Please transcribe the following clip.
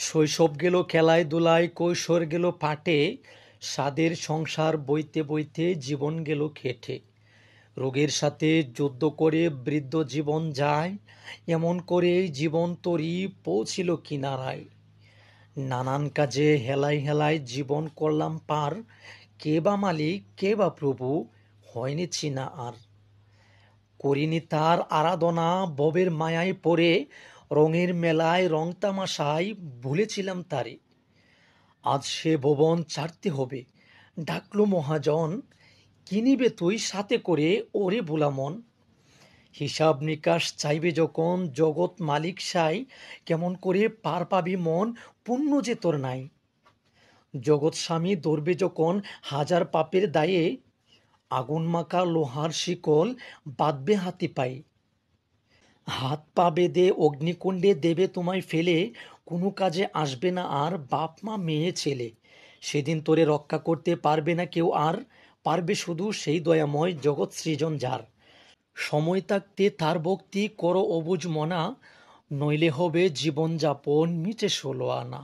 শৈশব গেল খেলায় দুলায়, কৈশোর গেল পাটে, স্বাদের সংসার বইতে বইতে জীবন গেল খেটে। রোগের সাথে যুদ্ধ করে বৃদ্ধ জীবন যায়, এমন করেই জীবন তরী পৌঁছিল কিনারায়। নানান কাজে হেলায় হেলায় জীবন করলাম পার, কে বা মালিক কে বা প্রভু হয়নি চিনা আর। করিনি তার আরাধনা ভবের মায়ায় পড়ে, রঙের মেলায় রং তামাশায় ভুলেছিলাম তারে। আজ সে ভুবন ছাড়তে হবে, ডাকলো মহাজন, কি নিবে তুই সাথে করে ওরে ভোলা মন। হিসাব নিকাশ চাইবে যখন জগৎ মালিক সাই, কেমন করে পার পাবি মন, পুণ্য যে তোর নাই। জগৎ স্বামী ধরবে যখন হাজার পাপের দায়ে, আগুন মাখা লোহার শিকল বাঁধবে হাতে পায়ে। হাত পা বেঁধে অগ্নিকুণ্ডে দেবে তোমায় ফেলে, কোনো কাজে আসবে না আর বাপ মা মেয়ে ছেলে। সেদিন তোরে রক্ষা করতে পারবে না কেউ আর, পারবে শুধু সেই দয়াময় জগৎ সৃজন যার। সময় থাকতে তার ভক্তি করো অবুঝ মনা, নইলে হবে জীবনযাপন মিটে ষোলো আনা।